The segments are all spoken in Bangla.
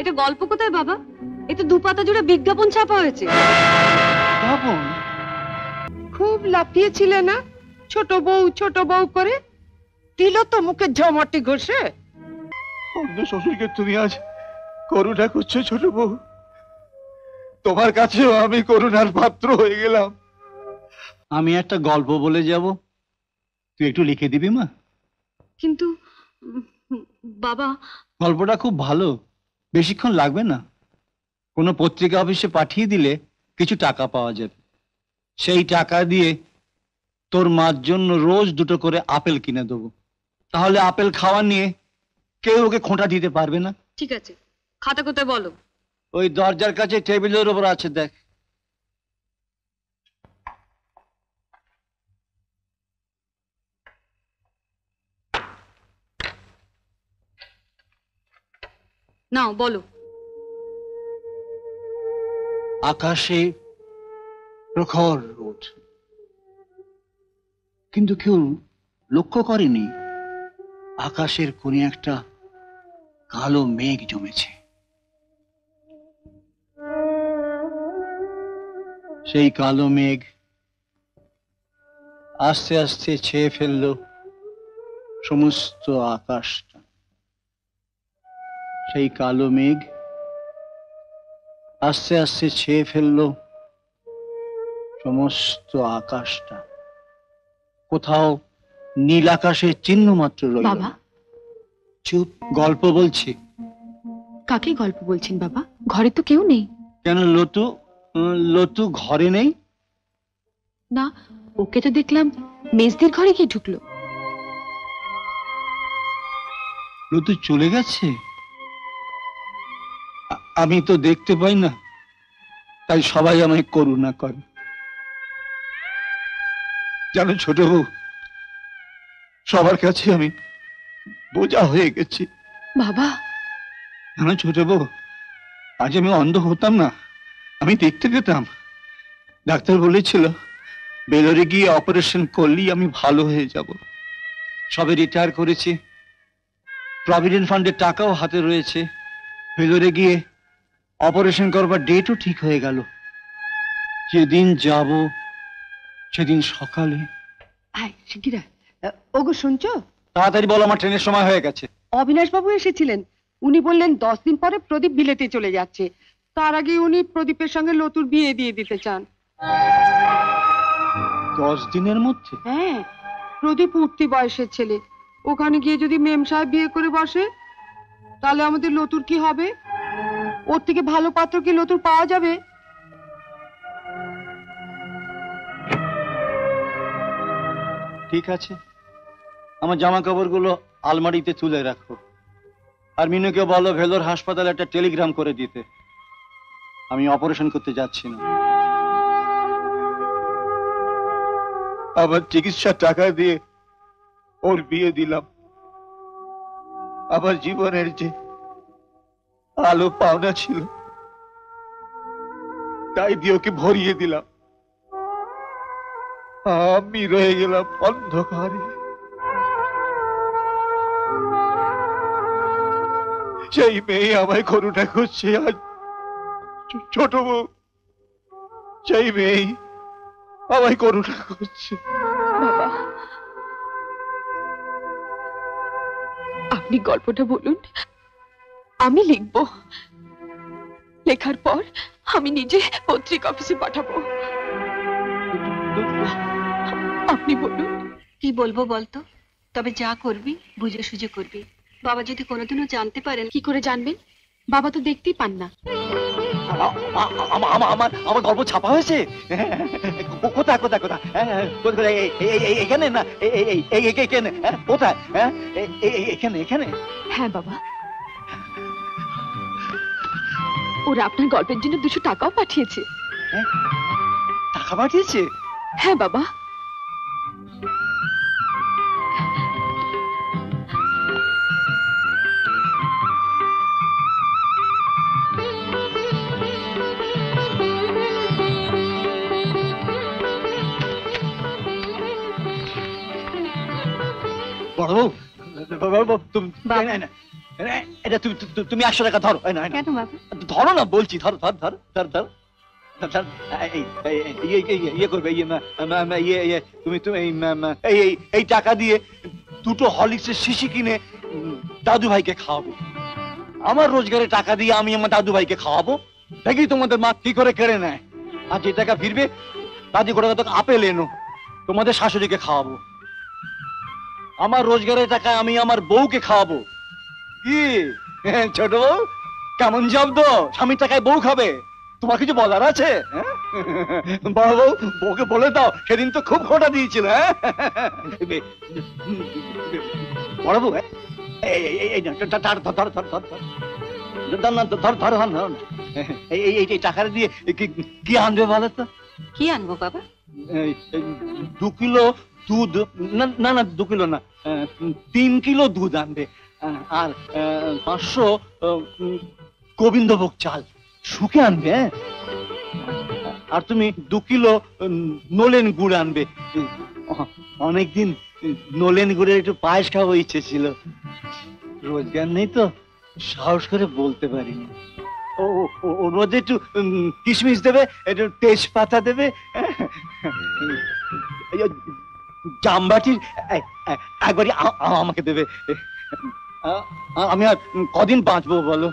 এটা গল্প কোথায় বাবা? এটা দুপাতা জুড়ে বিজ্ঞাপন ছাপা হয়েছে। খুব লাফিয়েছিলে না ছোট বউ করে, দিল তো মুখে ঝমাটি ঘষে। শ্বশুরকে তুমি আজ করুণা করছো ছোট বউ, তোমার কাছেও আমি করুণার পাত্র হয়ে গেলাম। আমি একটা গল্প বলে যাব, তুই একটু লিখে দিবি মা? কিন্তু বাবা, গল্পটা খুব ভালো, বেশিক্ষণ লাগবে না। কোনো পত্রিকা অফিসে পাঠিয়ে দিলে কিছু টাকা পাওয়া যাবে। সেই টাকা দিয়ে তোর মার জন্য রোজ 2টো করে আপেল কিনে দেবো। তাহলে আপেল খাওয়া নিয়ে কেউ ওকে খোঁটা দিতে পারবে না। ঠিক আছে, খাতা কোথায় বলো? ওই দরজার কাছে টেবিলের উপর আছে, দেখ। নাও বলো। আকাশে প্রখর রোদ, কিন্তু কেউ লক্ষ্য করেনি আকাশের কোণে একটা কালো মেঘ জমেছে। সেই কালো মেঘ আস্তে আস্তে ছেয়ে ফেললো সমস্ত আকাশটা। সেই কালো মেঘ আস্তে আস্তে ছেয়ে ফেললো সমস্ত আকাশটা। কোথাও নীল আকাশের চিহ্ন মাত্র রইল। বাবা চুপ, গল্প বলছি। কাকে গল্প বলছেন বাবা? ঘরে তো কেউ নেই। কেন, লতু ঘরে নেই? না, ওকে তো দেখলাম মেজদির ঘরে গিয়ে ঢুকলো। লতু চলে গেছে? আমি তো দেখতে পাই না, তাই সবাই আমায় করুণা করে। জানো ছোট বউ, সবার কাছে আমি বোঝা হয়ে গেছি। বাবা, জানো ছোট বউ, আজ আমি অন্ধ হতাম না, আমি দেখতে পেতাম। ডাক্তার বলেছিল বেলোরে গিয়ে অপারেশন করলেই আমি ভালো হয়ে যাব। সবে রিটায়ার করেছি, প্রভিডেন্ট ফান্ডের টাকাও হাতে রয়েছে। বেলোরে গিয়ে অপারেশন করবার ডেটও ঠিক হয়ে গেল। যেদিন যাব সেদিন সকালে। ওগো শুনছো? তাড়াতাড়ি বলো, আমার ট্রেনের সময় হয়ে গেছে। অবিনাশ বাবু এসেছিলেন, উনি বললেন 10 দিন পরে প্রদীপ বিলেতে চলে যাচ্ছে, তার আগে উনি প্রদীপের সঙ্গে লতুর বিয়ে দিয়ে দিতে চান। 10 দিনের মধ্যে? হ্যাঁ, প্রদীপ উঠতি বয়সের ছেলে, ওখানে গিয়ে যদি মেম সাহেব বিয়ে করে বসে তাহলে আমাদের লতুর কি হবে? ওর থেকে ভালো পাত্র কি লতুর পাওয়া যাবে? ঠিক আছে, আমার জামা কাপড়গুলো আলমারিতে তুলে রাখো। আর মিনুকে বলো ভেলোর হাসপাতালে একটা টেলিগ্রাম করে দিতে, আমি অপারেশন করতে যাচ্ছি না। আমার চিকিৎসার টাকা দিয়ে ওর বিয়ে দিলাম। আমার জীবনের যে আলো পাওনা ছিল তাই দিয়ে ওকে ভরিয়ে দিলাম। আমি রয়ে গেলাম অন্ধকারে। সেই মেয়ে আমায় করুণা করছে আজ, ছোট বউ, সেই মেয়ে আমায় করুণা করছে। বাবা, আপনি গল্পটা বলুন, আমি লিখবো। লেখার পর আমি নিজে পত্রিকা অফিসে পাঠাবো। আপনি বলুন। কি বলবো বলতো? তবে যা করবি বুঝে সুঝে করবি। বাবা যদি কোনোদিনও জানতে পারেন। কি করে জানবেন? বাবা তো দেখতেই পান না। আমার গল্প ছাপা হয়েছে? কোথায় কোথায় কোথায়? এখানে না? এখানে? কোথায়? এখানে এখানে? হ্যাঁ বাবা, ওরা আপনার গল্পের জন্য 200 টাকাও পাঠিয়েছে। টাকা পাঠিয়েছে? হ্যাঁ বাবা। বড়বাবু, তুমি এটা তুমি 100 টাকা ধরো। কেন বাবা? ধরো না বলছি, ধর ধর ধর ধর ধর ধর। ইয়ে করবে, তুমি তুমি এই টাকা দিয়ে 2টো হরলিক্সের শিশি কিনে দাদু ভাইকে খাওয়াবে। আমার রোজগারের টাকা দিয়ে আমি আমার দাদু ভাইকে খাওয়াবো, দেখি তোমাদের মা কি করে কেড়ে নেয়। আর যে টাকা ফিরবে দাদি করে আপেল এনো, তোমাদের শাশুড়িকে খাওয়াবো। আমার রোজগারের টাকা আমি আমার বউকে খাওয়াবো। কি ছোট বউ, কেমন জব্দ? স্বামীর টাকায় বউ খাবে, তোমার কিছু বলার আছে? বড় বউ, বউকে বলে দাও সেদিন তো খুব খোটা দিয়েছিল। বড় বউ, এই টাকা দিয়ে কি আনবে বলো তো? কি আনবো বাবা? 2 কিলো দুধ, না না 2 কিলো না, 3 কিলো দুধ আনবে। আর 500 গোবিন্দভোগ চাল শুকে আনবে। আর তুমি 2 কিলো নলেন গুড় আনবে। অনেকদিন নলেন গুড়ের একটু পায়েস খাওয়া ইচ্ছে ছিল, রোজগার নেই তো সাহস করে বলতে পারিনি। ওর মধ্যে একটু কিশমিশ দেবে, একটু তেজপাতা দেবে, জামবাটির একবারই আমাকে দেবে। আমি আর কদিন বাঁচবো বলো?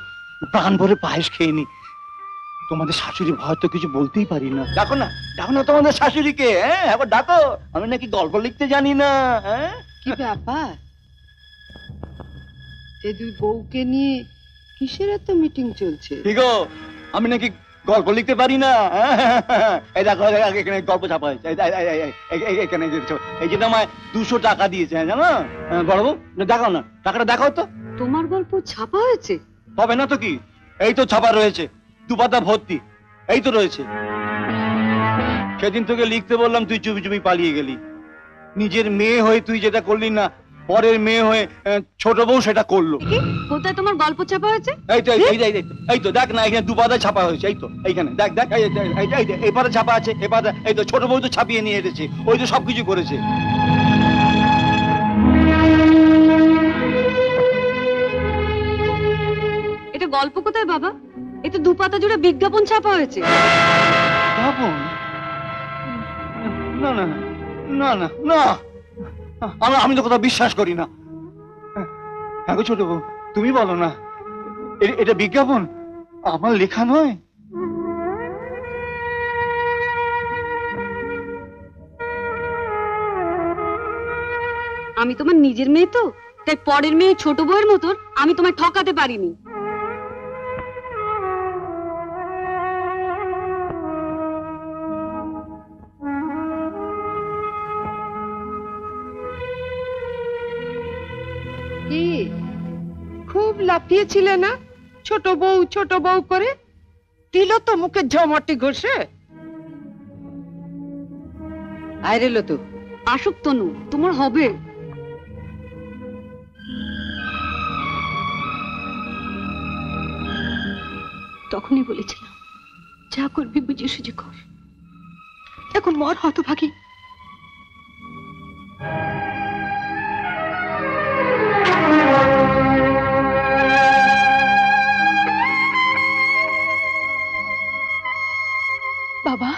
প্রাণ ভরে পায়েস খেয়ে নি। তোমাদের শাশুড়ি ভয় তো কিছু বলতেই পারি না। ডাকো না, ডাকো না তোমাদের শাশুড়িকে। একবার ডাকো, আমি নাকি গল্প লিখতে জানি না। কি ব্যাপার? এই দুই বউকে নিয়ে কিসের এত মিটিং চলছে? ঠিক, আমি নাকি গল্প লিখতে পারি না। এই দেখো, এখানে গল্প ছাপা হয়েছে। এখানে এই যে আমায় 200 টাকা দিয়েছে, জানো বড় বউ? দেখাও না, টাকাটা দেখাও তো। তোমার গল্প ছাপা হয়েছে? তবে না তো কি, এই তো ছাপা রয়েছে, 2 পাতা ভর্তি, এই তো রয়েছে। সেদিন তোকে লিখতে বললাম, তুই চুপি চুপি পালিয়ে গেলি। নিজের মেয়ে হয়ে তুই যেটা করলি না, পরের মেয়ে হয়ে ছোট বউ সেটা করলো। কোথায় তোমার গল্প ছাপা হয়েছে? এই তো এই তো দেখ না, এখানে 2 পাতায় ছাপা হয়েছে। এই তো এইখানে দেখ দেখ, এই পাতা ছাপা আছে, এই পাতা। এই তো ছোট বউ তো ছাপিয়ে নিয়ে এসেছে, ওই তো সবকিছু করেছে। এটা গল্প কোথায় বাবা? এটা 2 পাতা জুড়ে বিজ্ঞাপন ছাপা হয়েছে। বিজ্ঞাপন? না না না না না, আমি তো কথা বিশ্বাস করি না। হ্যাঁ গো ছোট বউ, তুমি বলো না, এটা বিজ্ঞাপন, আমার লেখা নয়। আমি তোমার নিজের মেয়ে তো, তাই পরের মেয়ে ছোট বউয়ের মতন আমি তোমায় ঠকাতে পারিনি। কি খুব লাফিয়েছিলে না ছোট বউ করে? দিল তো মুখে ঝমাটি ঘষে। আরে লতু, আসুক তনু, তোমার হবে। তখনই বলেছিলাম, যা করবি বুঝে সুঝে কর। এখন মর হতভাগী। বাবা,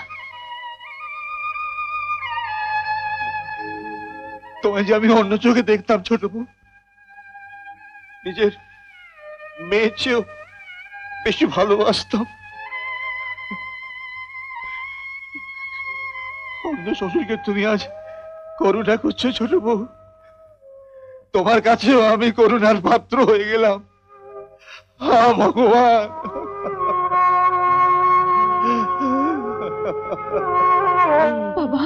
তোমায় যে আমি অন্য চোখে দেখতাম ছোট বউ, নিজের মেয়ের চেয়েও বেশি ভালোবাসতাম। অন্য শ্বশুরকে তুমি আজ করুণা করছো ছোট বউ, তোমার কাছেও আমি করুণার পাত্র হয়ে গেলাম। ভগবান, বাবা,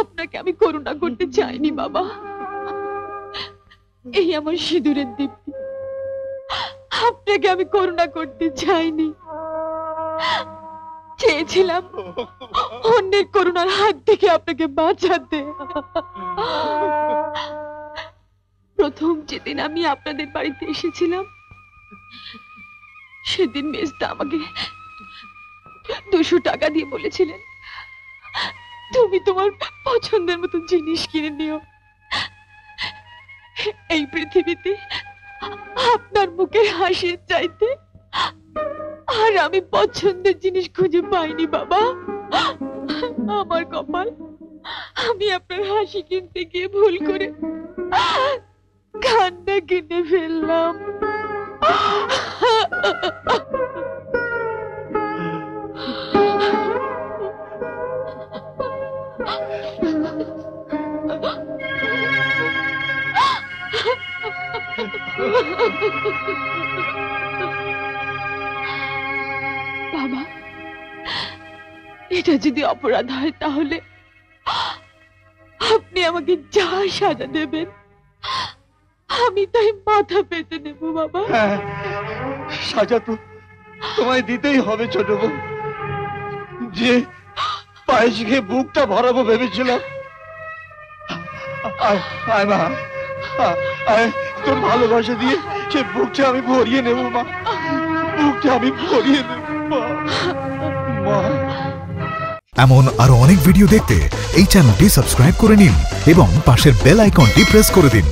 আপনাকে আমি করুণা করতে চাইনি বাবা। এই আমার সিঁদুরের দীপ্তি, আপনাকে আমি করুণা করতে চাইনি। চেয়েছিলাম অন্যের করুণার হাত থেকে আপনাকে বাঁচাতে। প্রথম যেদিন আমি আপনাদের বাড়িতে এসেছিলাম, সেদিন মেজদা আমাকে 200 টাকা দিয়ে বলেছিলেন, তুমি তোমার পছন্দের মতো জিনিস কিনে নিও। এই পৃথিবীতে আপনার মুখের হাসির চাইতে আর আমি পছন্দের জিনিস খুঁজে পাইনি বাবা। আমার কপাল, আমি আপনার হাসি কিনতে গিয়ে ভুল করে কান্না কিনে ফেললাম। বাবা, এটা যদি অপরাধ হয় তাহলে আপনি আমাকে যা সাজা দেবেন আমি তাই মাথা পেতে নেব বাবা। হ্যাঁ, সাজা তো তোমায় দিতেই হবে ছোট বউ। যে পায়েস খেয়ে বুকটা ভরাবো ভেবেছিলাম, আয় মা, আয়, তোর ভালোবাসা দিয়ে সে বুকটা আমি ভরিয়ে নেব মা, বুকটা আমি ভরিয়ে নেব মা। এমন আরো অনেক ভিডিও দেখতে এই চ্যানেলটি সাবস্ক্রাইব করে নিন এবং পাশের বেল আইকনটি প্রেস করে দিন।